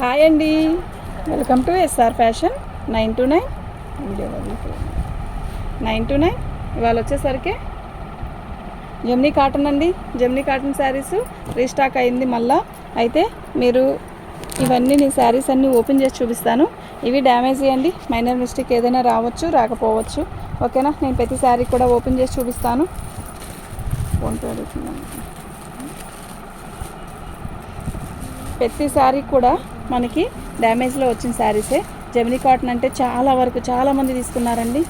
Hi అండి, welcome to SR fashion 929 video 929. ఇవాళ వచ్చేసరికి జమ్నీ కాటన్ అండి. జమ్నీ కాటన్ శారీస్ రీస్టాక్ అయింది మళ్ళా. అయితే మీరు ఇవన్నీ నీ శారీస్ అన్నీ ఓపెన్ చేసి చూపిస్తాను. ఇవి డ్యామేజ్ అండి, మైనర్ మిస్టేక్ ఏదైనా రావచ్చు రాకపోవచ్చు. ఓకేనా, నేను ప్రతి శారీ కూడా ఓపెన్ చేసి చూపిస్తాను. ప్రతి శారీ కూడా మనకి డ్యామేజ్లో వచ్చిన శారీసే. జెమినీ కాటన్ అంటే చాలా వరకు చాలామంది తీసుకున్నారండి.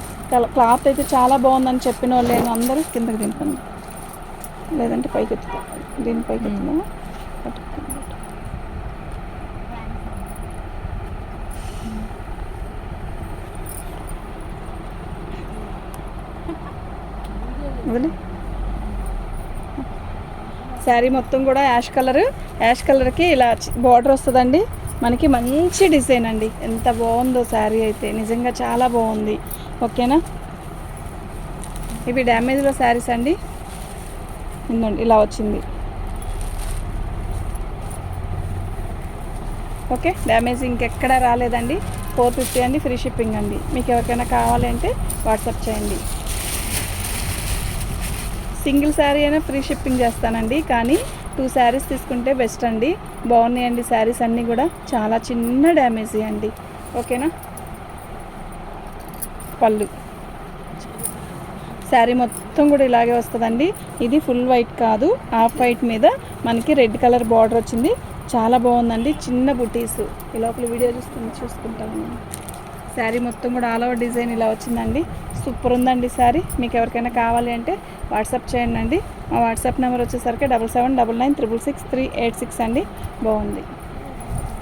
క్లాత్ అయితే చాలా బాగుందని చెప్పిన వాళ్ళు అందరూ కిందకి దింపండి, లేదంటే పైకి ఎత్తుతా. దీని పైకి ఎత్తుతాము. వదిలే. శారీ మొత్తం కూడా యాష్ కలర్కి ఇలా బార్డర్ వస్తుందండి. మనకి మంచి డిజైన్ అండి. ఎంత బాగుందో శారీ అయితే, నిజంగా చాలా బాగుంది. ఓకేనా, ఇవి డ్యామేజ్లో శారీస్ అండి. ఇందండి ఇలా వచ్చింది. ఓకే, డ్యామేజ్ ఇంకెక్కడా రాలేదండి. 450 అండి, ఫ్రీ షిప్పింగ్ అండి. మీకు ఎవరికైనా కావాలంటే వాట్సాప్ చేయండి. సింగిల్ శారీ అయినా ఫ్రీ షిప్పింగ్ చేస్తానండి, కానీ 2 శారీస్ తీసుకుంటే బెస్ట్ అండి. బాగున్నాయండి శారీస్ అన్నీ కూడా, చాలా చిన్న డ్యామేజ్ అండి. ఓకేనా, పళ్ళు శారీ మొత్తం కూడా ఇలాగే వస్తుందండి. ఇది ఫుల్ వైట్ కాదు, హాఫ్ వైట్ మీద మనకి రెడ్ కలర్ బార్డర్ వచ్చింది. చాలా బాగుందండి. చిన్న బుటీస్ ఈ లోపల వీడియో చూసుకుంటాను. శారీ మొత్తం కూడా ఆల్ ఓవర్ డిజైన్ ఇలా వచ్చిందండి. సూపర్ ఉందండి శారీ. మీకు ఎవరికైనా కావాలి అంటే వాట్సాప్ చేయండి అండి. మా వాట్సాప్ నెంబర్ వచ్చేసరికి 7799966386 అండి. బాగుంది,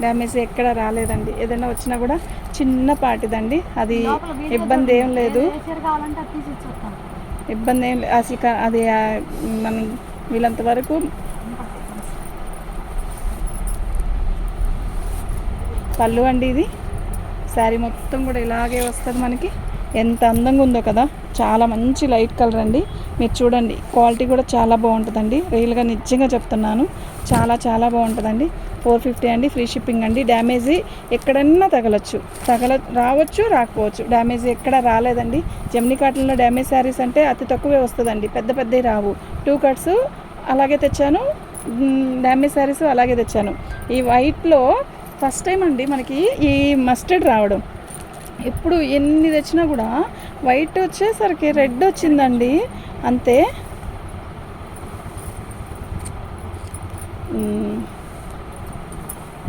డ్యామేజ్ ఎక్కడ రాలేదండి. ఏదైనా వచ్చినా కూడా చిన్న పాటిదండి, అది ఇబ్బంది ఏం లేదు. ఇబ్బంది ఏం లేదు అసలు. అది మనం వీళ్ళంత వరకు పళ్ళు అండి. ఇది శారీ మొత్తం కూడా ఇలాగే వస్తుంది మనకి. ఎంత అందంగా ఉందో కదా, చాలా మంచి లైట్ కలర్ అండి. మీరు చూడండి, క్వాలిటీ కూడా చాలా బాగుంటుందండి. రియల్గా నిజంగా చెప్తున్నాను, చాలా చాలా బాగుంటుందండి. 450 అండి, ఫ్రీ షిప్పింగ్ అండి. డ్యామేజ్ ఎక్కడన్నా రావచ్చు రాకపోవచ్చు. డ్యామేజ్ ఎక్కడ రాలేదండి. జెమినీ కాటన్లో డ్యామేజ్ శారీస్ అంటే అతి తక్కువే వస్తుందండి, పెద్ద పెద్దవి రావు. 2 కట్స్ అలాగే తెచ్చాను, డ్యామేజ్ శారీస్ అలాగే తెచ్చాను. ఈ వైట్లో ఫస్ట్ టైం అండి మనకి ఈ మస్టర్డ్ రావడం. ఎప్పుడు ఎన్ని తెచ్చినా కూడా వైట్ వచ్చేసరికి రెడ్ వచ్చిందండి, అంతే.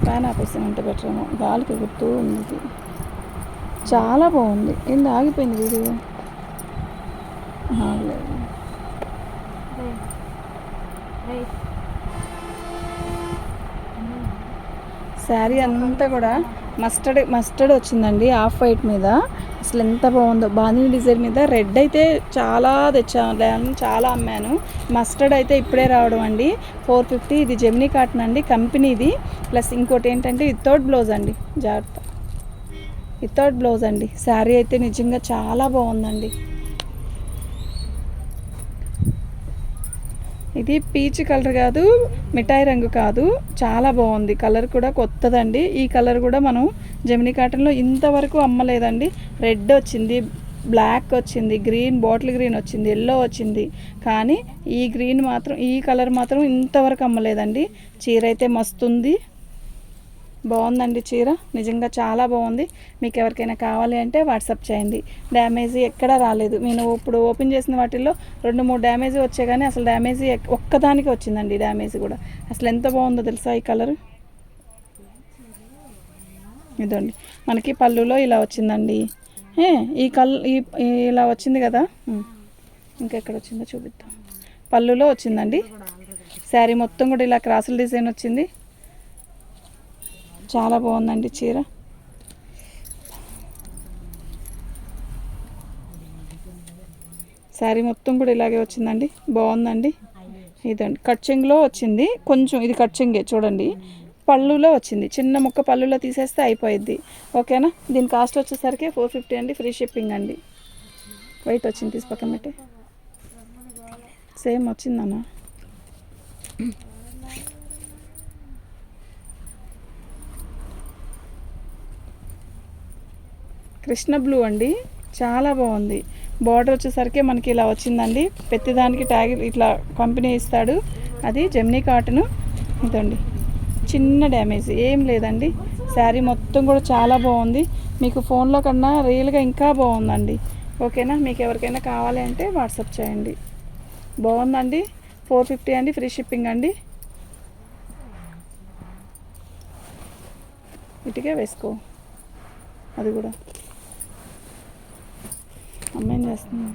ఫ్యాన్ ఆపేసానంటే బెటర్ ఏమో, గాలికి గుర్తు ఉంది. చాలా బాగుంది. ఏంది ఆగిపోయింది వీడియో? లేదు, శారీ అంతా కూడా మస్టర్డ్ వచ్చిందండి, హాఫ్ వైట్ మీద. అసలు ఎంత బాగుందో. బాందిని డిజైన్ మీద రెడ్ అయితే చాలా తెచ్చాను, చాలా అమ్మాను. మస్టర్డ్ అయితే ఇప్పుడే రావడం అండి. 450. ఇది జెమినీ కాటన్ అండి, కంపెనీది. ప్లస్ ఇంకోటి ఏంటంటే వితౌట్ బ్లౌజ్ అండి, జాగ్రత్త, వితౌట్ బ్లౌజ్ అండి. శారీ అయితే నిజంగా చాలా బాగుందండి. ఇది పీచ్ కలర్ కాదు, మిఠాయి రంగు కాదు, చాలా బాగుంది. కలర్ కూడా కొత్తదండి. ఈ కలర్ కూడా మనం జెమినీ కాటన్లో ఇంతవరకు అమ్మలేదండి. రెడ్ వచ్చింది, బ్లాక్ వచ్చింది, గ్రీన్, బాటిల్ గ్రీన్ వచ్చింది, ఎల్లో వచ్చింది. కానీ ఈ కలర్ మాత్రం ఇంతవరకు అమ్మలేదండి. చీర అయితే మస్తుంది, బాగుందండి చీర, నిజంగా చాలా బాగుంది. మీకు ఎవరికైనా కావాలి అంటే వాట్సాప్ చేయండి. డ్యామేజ్ ఎక్కడా రాలేదు. నేను ఇప్పుడు ఓపెన్ చేసిన వాటిల్లో 2-3 డ్యామేజ్ వచ్చాయి, కానీ అసలు డ్యామేజ్ ఒక్కదానికి వచ్చిందండి. డ్యామేజ్ కూడా అసలు ఎంత బాగుందో తెలుసా ఈ కలర్. ఇదండి మనకి పళ్ళులో ఇలా వచ్చిందండి. ఇలా వచ్చింది కదా, ఇంకెక్కడ వచ్చిందో చూపిద్దాం. పళ్ళులో వచ్చిందండి. శారీ మొత్తం కూడా ఇలా క్రాసుల డిజైన్ వచ్చింది. చాలా బాగుందండి చీర. శారీ మొత్తం కూడా ఇలాగే వచ్చిందండి, బాగుందండి. ఇదండి కట్చింగ్లో వచ్చింది కొంచెం, ఇది కట్చింగే చూడండి. పళ్ళులో వచ్చింది, చిన్న ముక్క పళ్ళులో తీసేస్తే అయిపోయిద్ది. ఓకేనా, దీని కాస్ట్ వచ్చేసరికి 450 అండి, ఫ్రీ షిప్పింగ్ అండి. వైట్ వచ్చింది, తీసి పక్కన పెట్టి. సేమ్ వచ్చిందన్న. కృష్ణ బ్లూ అండి, చాలా బాగుంది. బార్డర్ వచ్చేసరికి మనకి ఇలా వచ్చిందండి. ప్రతిదానికి ట్యాగ్ ఇట్లా కంపెనీ ఇస్తాడు. అది జెమినీ కాటను. ఇదండి, చిన్న డ్యామేజ్ ఏం లేదండి. శారీ మొత్తం కూడా చాలా బాగుంది. మీకు ఫోన్లో కన్నా రియల్గా ఇంకా బాగుందండి. ఓకేనా, మీకు ఎవరికైనా కావాలి అంటే వాట్సాప్ చేయండి. బాగుందండి. 450 అండి, ఫ్రీ షిప్పింగ్ అండి. ఇటుకే వేసుకో. అది కూడా అమ్మాయిని చేస్తుంది.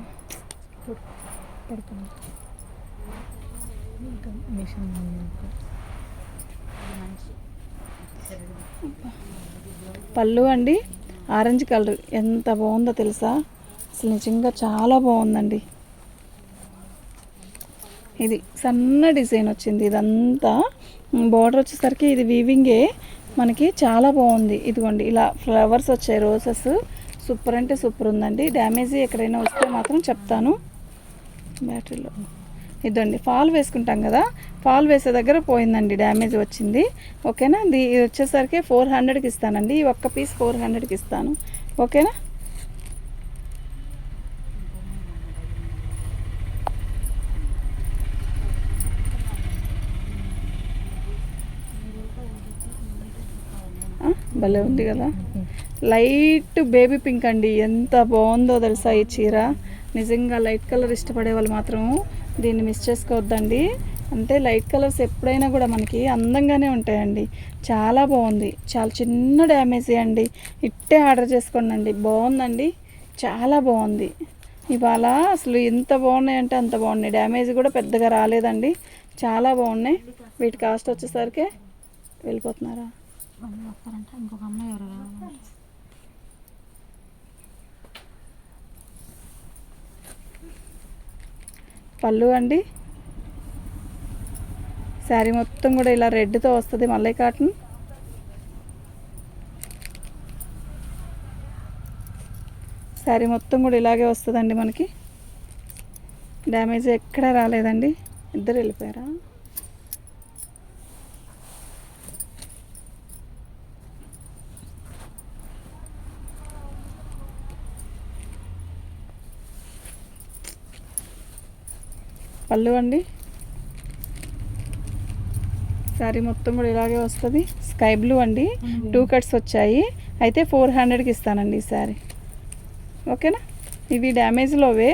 పళ్ళు అండి, ఆరెంజ్ కలర్ ఎంత బాగుందో తెలుసా, అసలు నిజంగా చాలా బాగుందండి. ఇది సన్న డిజైన్ వచ్చింది. ఇదంతా బార్డర్ వచ్చేసరికి ఇది వీవింగే మనకి చాలా బాగుంది. ఇదిగోండి ఇలా ఫ్లవర్స్ వచ్చాయి, రోజెస్. సూపర్ అంటే సూపర్ ఉందండి. డ్యామేజ్ ఎక్కడైనా వస్తే మాత్రం చెప్తాను. బ్యాటరీలో ఇదండి, ఫాల్ వేసుకుంటాం కదా, ఫాల్ వేసే దగ్గర పోయిందండి, డ్యామేజ్ వచ్చింది. ఓకేనా, ఇది వచ్చేసరికి 400కి ఇస్తానండి. ఈ ఒక్క పీస్ 400కి ఇస్తాను. ఓకేనా. భలే ఉంది కదా, లైట్ బేబీ పింక్ అండి. ఎంత బాగుందో తెలుసా ఈ చీర. నిజంగా లైట్ కలర్ ఇష్టపడే వాళ్ళు మాత్రం దీన్ని మిస్ చేసుకోవద్దండి. అంటే లైట్ కలర్స్ ఎప్పుడైనా కూడా మనకి అందంగానే ఉంటాయండి. చాలా బాగుంది. చాలా చిన్న డ్యామేజీ అండి. ఇట్టే ఆర్డర్ చేసుకోండి. బాగుందండి, చాలా బాగుంది. ఇవాళ అసలు ఎంత బాగున్నాయంటే అంత బాగున్నాయి. డ్యామేజ్ కూడా పెద్దగా రాలేదండి, చాలా బాగున్నాయి. వీటి కాస్ట్ వచ్చేసరికి వెళ్ళిపోతున్నారా. పళ్ళు అండి, శారీ మొత్తం కూడా ఇలా రెడ్తో వస్తుంది. మల్లై కాటన్. శారీ మొత్తం కూడా ఇలాగే వస్తుందండి మనకి. డ్యామేజ్ ఎక్కడా రాలేదండి. ఇద్దరు వెళ్ళిపోయారా. పళ్ళు అండి, శారీ మొత్తం కూడా ఇలాగే వస్తుంది. స్కై బ్లూ అండి, 2 కట్స్ వచ్చాయి. అయితే 400కి ఇస్తానండి ఈ శారీ. ఓకేనా. ఇవి డ్యామేజ్లోవే,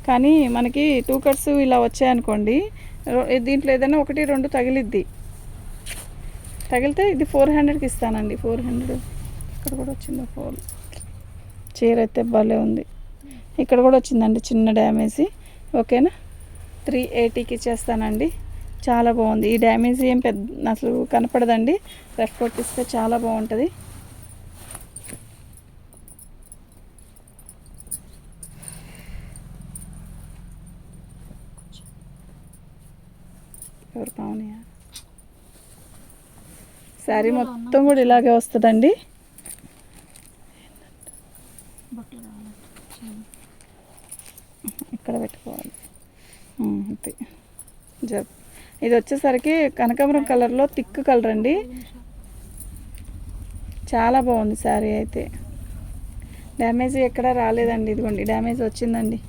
కానీ మనకి 2 కట్స్ ఇలా వచ్చాయనుకోండి, దీంట్లో ఏదైనా 1, 2 తగిలిద్ది. తగిలితే ఇది 400కి ఇస్తానండి. 400. ఇక్కడ కూడా వచ్చింది 4. చీర అయితే భలే ఉంది. ఇక్కడ కూడా వచ్చిందండి చిన్న డ్యామేజీ. ఓకేనా, 380కి ఇచ్చేస్తానండి. చాలా బాగుంది. ఈ డ్యామేజ్ ఏం పెద్ద అసలు కనపడదండి. రఫ్ కొట్టిస్తే చాలా బాగుంటుంది. ఎవరు పావనియా. శారీ మొత్తం కూడా ఇలాగే వస్తుందండి. ఇక్కడ పెట్టుకోవాలి. ఇది వచ్చేసరికి కనకాంబరం కలర్లో థిక్ కలర్ అండి. చాలా బాగుంది శారీ అయితే. డ్యామేజ్ ఎక్కడా రాలేదండి. ఇదిగోండి డ్యామేజ్ వచ్చిందండి.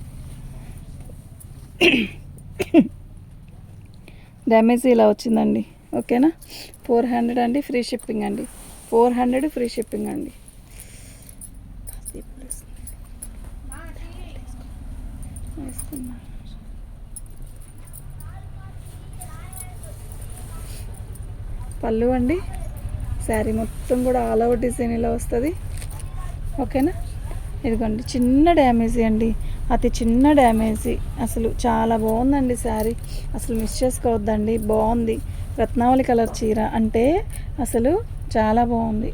డ్యామేజ్ ఇలా వచ్చిందండి. ఓకేనా. 400 అండి, ఫ్రీ షిప్పింగ్ అండి. 400 ఫ్రీ షిప్పింగ్ అండి. వేసుకున్నా. పళ్ళు అండి, శారీ మొత్తం కూడా ఆల్ ఓవర్ డిజైన్ ఇలా వస్తుంది. ఓకేనా. ఇదిగోండి చిన్న డ్యామేజీ అండి, అతి చిన్న డ్యామేజీ. అసలు చాలా బాగుందండి శారీ, అసలు మిస్ చేసుకోవద్దండి. బాగుంది. రత్నావళి కలర్ చీర అంటే అసలు చాలా బాగుంది.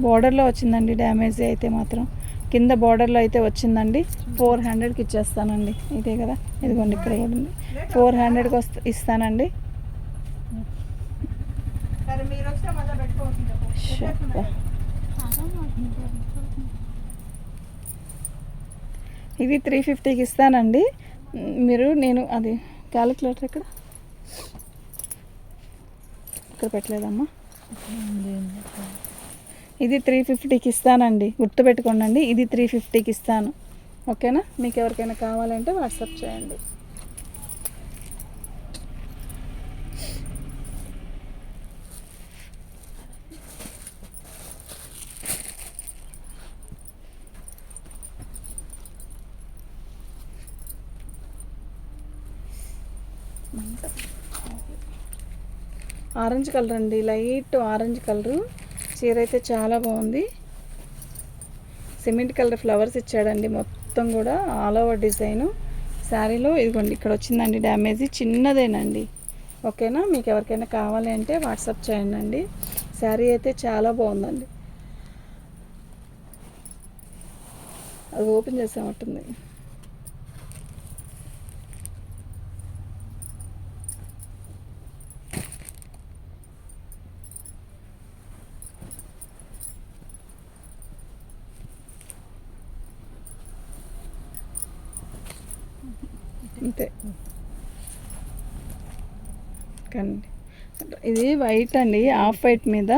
బార్డర్లో వచ్చిందండి డ్యామేజీ అయితే మాత్రం. కింద బార్డర్లో అయితే వచ్చిందండి. 400కి ఇచ్చేస్తానండి. ఇదే కదా, ఇదిగోండి ఇక్కడ కూడా ఉంది. 400కి ఇస్తానండి. ఇవి 350కి ఇస్తానండి. నేను అది క్యాలిక్యులేటర్ ఇక్కడ పెట్టలేదమ్మా. ఇది 350కి ఇస్తానండి, గుర్తుపెట్టుకోండి. ఇది 350కి ఇస్తాను. ఓకేనా? మీకు ఎవరికైనా కావాలంటే వాట్సాప్ చేయండి. ఆరెంజ్ కలర్ అండి, లైట్ ఆరెంజ్ కలరు. చీర అయితే చాలా బాగుంది. సిమెంట్ కలర్ ఫ్లవర్స్ ఇచ్చాడండి, మొత్తం కూడా ఆల్ ఓవర్ డిజైను. శారీలో ఇదిగోండి ఇక్కడ వచ్చిందండి డ్యామేజ్, చిన్నదేనండి. ఓకేనా? మీకు ఎవరికైనా కావాలి అంటే వాట్సాప్ చేయండి అండి. శారీ అయితే చాలా బాగుందండి. అది ఓపెన్ చేసామట్టుంది. అంతే కానీ ఇది వైట్ అండి, ఆఫ్ వైట్ మీద.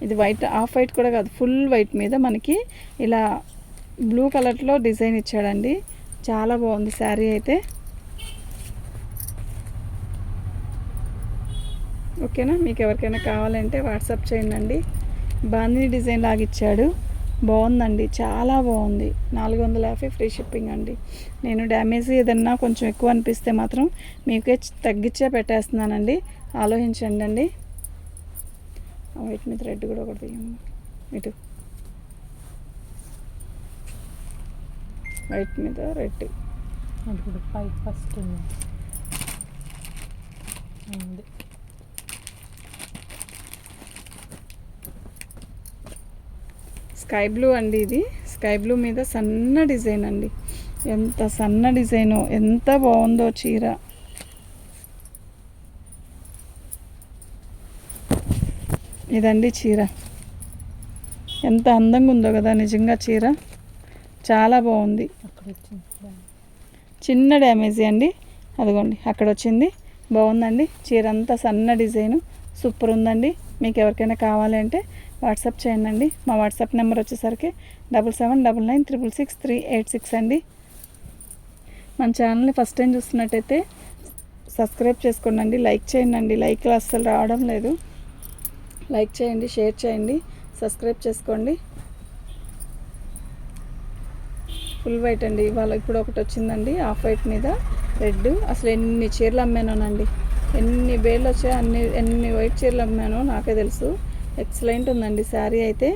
ఇది వైట్, ఆఫ్ వైట్ కూడా కాదు, ఫుల్ వైట్ మీద మనకి ఇలా బ్లూ కలర్లో డిజైన్ ఇచ్చాడండి. చాలా బాగుంది శారీ అయితే. ఓకేనా? మీకు ఎవరికైనా కావాలంటే వాట్సాప్ చేయండి. బాందిని డిజైన్ లాగా ఇచ్చాడు, బాగుందండి, చాలా బాగుంది. 450 ఫ్రీ షిప్పింగ్ అండి. నేను డ్యామేజ్ ఏదన్నా కొంచెం ఎక్కువ అనిపిస్తే మాత్రం మీకే తగ్గించే పెట్టేస్తున్నానండి, ఆలోచించండి అండి. వైట్ మీద రెడ్ కూడా ఒకటి తీయమ్మ, ఇటు వైట్ మీద రెడ్. అది కూడా ఫస్ట్ ఉంది. స్కై బ్లూ అండి, ఇది స్కై బ్లూ మీద సన్న డిజైన్ అండి. ఎంత సన్న డిజైను, ఎంత బాగుందో చీర. ఇదండి చీర, ఎంత అందంగా ఉందో కదా నిజంగా. చీర చాలా బాగుంది. చిన్న డ్యామేజీ అండి, అదిగోండి అక్కడ వచ్చింది. బాగుందండి చీర, అంతా సన్న డిజైను, సూపర్ ఉందండి. మీకు ఎవరికైనా కావాలి అంటే వాట్సాప్ చేయండి. మా వాట్సాప్ నెంబర్ వచ్చేసరికి 7799666386 అండి. మన ఛానల్ని ఫస్ట్ టైం చూస్తున్నట్టయితే సబ్స్క్రైబ్ చేసుకోండి, లైక్ చేయండి. లైక్లు అస్సలు రావడం లేదు. లైక్ చేయండి, షేర్ చేయండి, సబ్స్క్రైబ్ చేసుకోండి. ఫుల్ వైట్ అండి, ఇవాళ ఇప్పుడు ఒకటి వచ్చిందండి ఆఫ్ వైట్ మీద రెడ్. అసలు ఎన్ని చీరలు అమ్మానోనండి, ఎన్ని బేళ్ళు వచ్చాయో ఎన్ని వైట్ చీరలు అమ్మానో నాకే తెలుసు. ఎక్సలెంట్ ఉందండి శారీ అయితే.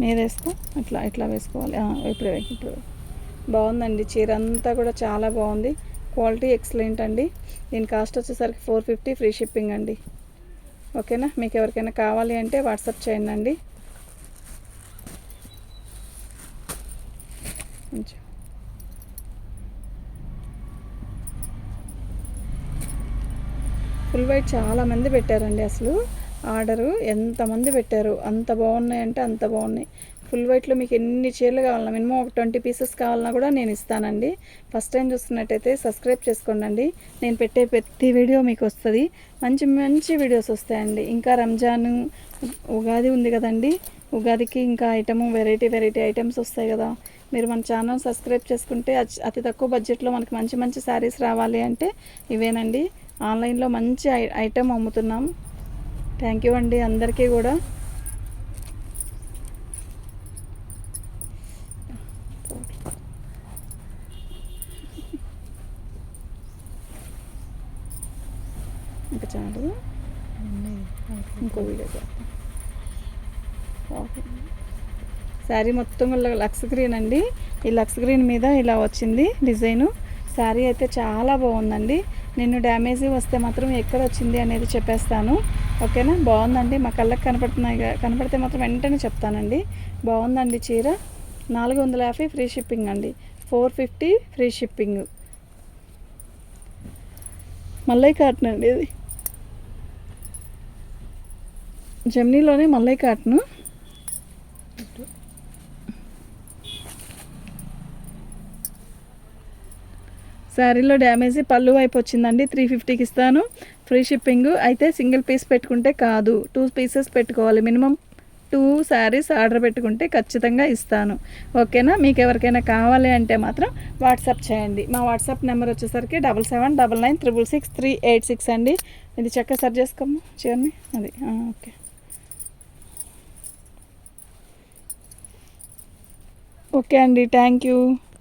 మీద వేసుకో, అట్లా ఇట్లా వేసుకోవాలి. ఇప్పుడు బాగుందండి చీర అంతా కూడా చాలా బాగుంది. క్వాలిటీ ఎక్సలెంట్ అండి. దీని కాస్ట్ వచ్చేసరికి 450 ఫ్రీ షిప్పింగ్ అండి. ఓకేనా? మీకు ఎవరికైనా కావాలి అంటే వాట్సాప్ చేయండి. కొంచెం ఫుల్ వైట్ చాలామంది పెట్టారండి, అసలు ఆర్డరు ఎంతమంది పెట్టారు. అంత బాగున్నాయంటే అంత బాగున్నాయి. ఫుల్ వైట్లో మీకు ఎన్ని చీరలు కావాలన్నా, మినిమం ఒక 20 పీసెస్ కావాలన్నా కూడా నేను ఇస్తానండి. ఫస్ట్ టైం చూస్తున్నట్టయితే సబ్స్క్రైబ్ చేసుకోండి. నేను పెట్టే ప్రతి వీడియో మీకు వస్తుంది, మంచి మంచి వీడియోస్ వస్తాయండి. ఇంకా రంజాన్, ఉగాది ఉంది కదండి, ఉగాదికి ఇంకా వెరైటీ ఐటమ్స్ వస్తాయి కదా. మీరు మన ఛానల్ సబ్స్క్రైబ్ చేసుకుంటే అతి తక్కువ బడ్జెట్లో మనకి మంచి మంచి శారీస్ రావాలి అంటే ఇవేనండి. ఆన్లైన్లో మంచి ఐటమ్ అమ్ముతున్నాం. థ్యాంక్ యూ అండి అందరికీ కూడా. ఇంకా చాలు, ఇంకో వీడియో శారీ మొత్తం లక్స్ గ్రీన్ అండి. ఈ లక్స్ గ్రీన్ మీద ఇలా వచ్చింది డిజైను. శారీ అయితే చాలా బాగుందండి. నేను డ్యామేజీ వస్తే మాత్రం ఎక్కడ వచ్చింది అనేది చెప్పేస్తాను. ఓకేనా? బాగుందండి, మా కళ్ళకి కనపడితే మాత్రం వెంటనే చెప్తానండి. బాగుందండి చీర. 450 ఫ్రీ షిప్పింగ్ అండి, 450 ఫ్రీ షిప్పింగ్. మల్లై కాటన్ అండి, ఇది జమ్నీలోనే మల్లై కాటను. శారీలో డ్యామేజ్ పళ్ళు వైపు వచ్చిందండి. 350కి ఇస్తాను, ఫ్రీ షిప్పింగ్. అయితే సింగిల్ పీస్ పెట్టుకుంటే కాదు, 2 పీసెస్ పెట్టుకోవాలి. మినిమం 2 శారీస్ ఆర్డర్ పెట్టుకుంటే ఖచ్చితంగా ఇస్తాను. ఓకేనా? మీకు ఎవరికైనా కావాలి అంటే మాత్రం వాట్సాప్ చేయండి. మా వాట్సాప్ నెంబర్ వచ్చేసరికి 7799666386 అండి. ఇది చక్కగా సర్చ్ చేసుకోము చీరని. అది ఓకే. ఓకే అండి, థ్యాంక్ యూ.